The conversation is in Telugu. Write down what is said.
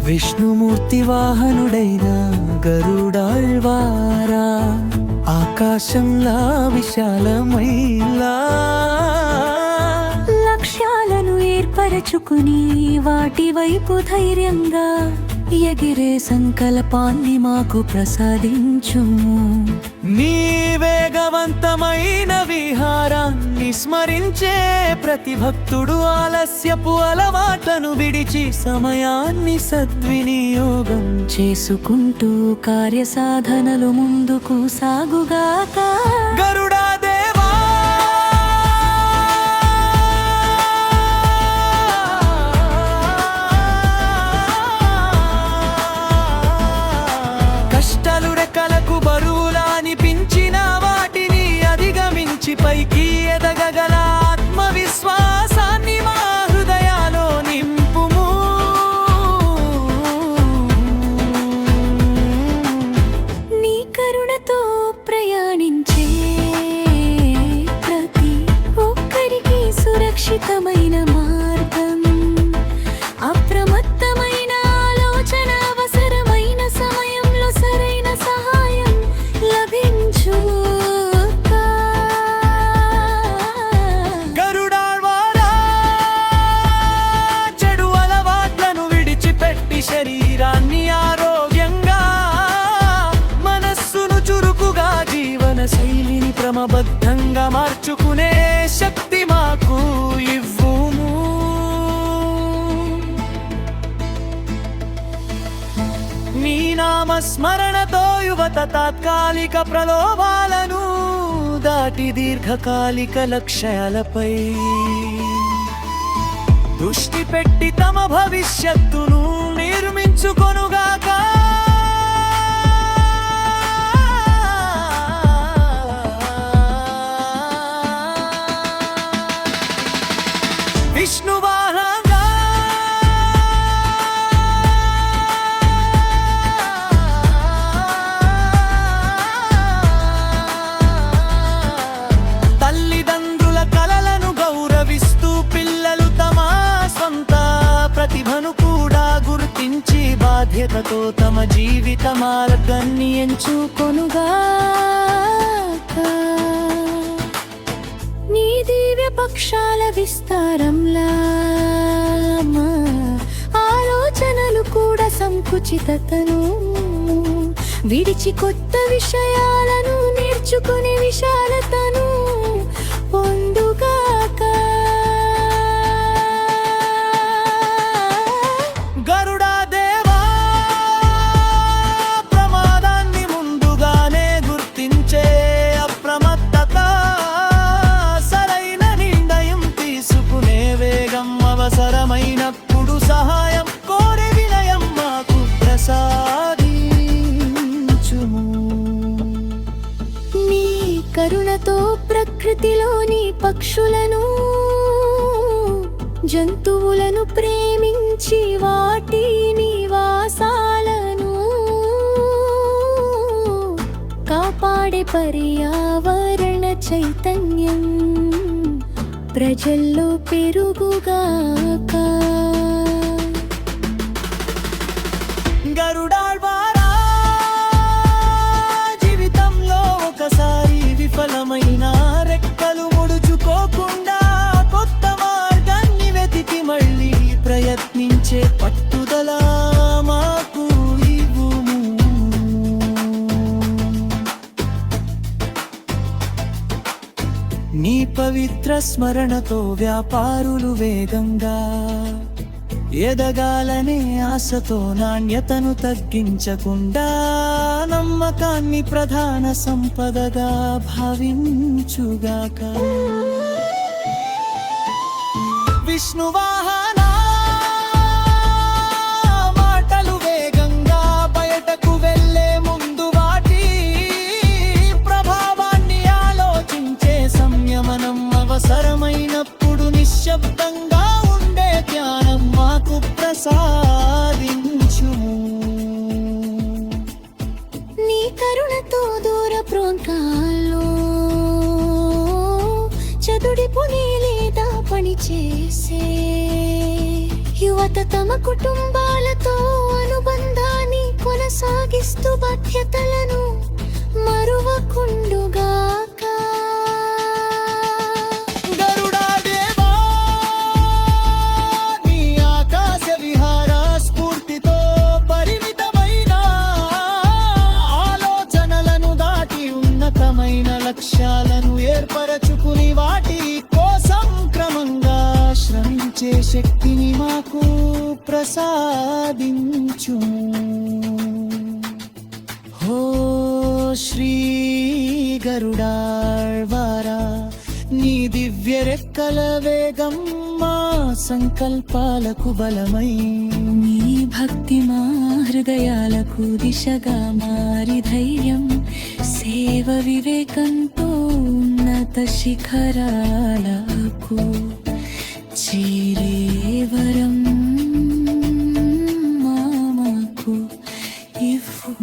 విష్ణుమూర్తి వాహనుడైన గరుడాళ్వారా, ఆకాశంలా విశాలమైలా లక్ష్యాలను ఏర్పరచుకుని వాటి వైపు ధైర్యంగా ఎగిరే సంకల్పాన్ని మాకు ప్రసాదించుము. నీ వేగవంతమైన విహారాన్ని స్మరించే ప్రతి భక్తుడు ఆలస్యపు అలవాట్లను విడిచి సమయాన్ని సద్వినియోగం చేసుకుంటూ కార్యసాధనలు ముందుకు సాగుగాక. గరుడా దేవా, కష్టాలు రెక్కలకు బరువులా అనిపించిన వాటిని అధిగమించి పైకి ఎదగగల ఆత్మవిశ్వాసాన్ని మా హృదయాలో నింపుము. నీ కరుణతో ప్రయాణించే ప్రతి ఒక్కరికి సురక్షితమైన మార్గం, అప్రమత్తమైన ఆలోచన, అవసరమైన సమయంలో సరైన సహాయం లభించు. గరుడాళ్వారా, చెడు అలవాట్లను విడిచిపెట్టి శరీరాన్ని ఆరోగ్యంగా, మనస్సును చురుకుగా, జీవన శైలిని క్రమబద్ధంగా మార్చుకునే శక్తి మాకు ఇవ్వుము. నీ నామస్మరణతో యువత తాత్కాలిక ప్రలోభాలను దాటి దీర్ఘకాలిక లక్ష్యాలపై దృష్టి పెట్టి తమ భవిష్యత్తును నిర్మించుకొనుగాక. విష్ణువాహనంగా తల్లిదండ్రుల కలలను గౌరవిస్తూ పిల్లలు తమ సొంత ప్రతిభను కూడా గుర్తించి బాధ్యతతో తమ జీవిత మార్గాన్ని ఎంచుకొనుగాక. నీ దివ్య పక్షాల విస్తారంలా మా ఆలోచనలు కూడా సంకుచితతను విడిచి కొత్త విషయాలను నేర్చుకునే విశాలతను పొందుగాక. గరుడా దేవా, ప్రమాదాన్ని ముందుగానే గుర్తించే అప్రమత్తత, సరైన నిర్ణయం తీసుకునే వేగం, అవసరమైనప్పుడు సహాయం కోరే వినయం మాకు ప్రసాదించుము. నీ కరుణతో ప్రకృతిలోని పక్షులను, జంతువులను ప్రేమించి వాటి నివాసాలను కాపాడే పర్యావరణ చైతన్యం ప్రజల్లో పెరుగుగాక. గరుడాళ్వారా, జీవితంలో ఒకసారి విఫలమైన రెక్కలు ముడుచుకోకుండా కొత్త మార్గాన్ని వెతికి మళ్ళీ ప్రయత్నించే పట్టుదల మాకు ఇవ్వుము. నీ పవిత్ర స్మరణతో వ్యాపారులు వేగంగా ఎదగాలనే ఆశతో నాణ్యతను తగ్గించకుండా నమ్మకాన్ని ప్రధాన సంపదగా భావించుగాక. విష్ణువాహనా, మాటలు వేగంగా బయటకు వెళ్ళే ముందు వాటి ప్రభావాన్ని ఆలోచించే సంయమనం, అవసరమైనప్పుడు నిశ్శబ్దంగా ఉండే ధ్యానం మాకు ప్రసాదించుము. నీ కరుణతో దూర ప్రాంతాల్లో చదుడిపు లేదా పని చేసే యువత తమ కుటుంబాలతో కొనసాగిస్తూ బాధ్యతలను మరువకుండుగాక. గరుడా దేవా, నీ ఆకాశ విహార స్ఫూర్తితో పరిమితమైన ఆలోచనలను దాటి ఉన్నతమైన లక్ష్యాలను ఏర్పరచుకుని వాటి కోసం క్రమంగా శ్రమించే శక్తిని మాకు ప్రసాదించు. హో శ్రీ గరుడాళ్వారా, నీ దివ్య రెక్కల వేగం మా సంకల్పాలకు బలమై, నీ భక్తి మా హృదయాలకు దిశగా మారి ధైర్యం, సేవ వివేకంతో ఉన్నత శిఖరాలకు చేరే వరం మాకు ఇవ్వు.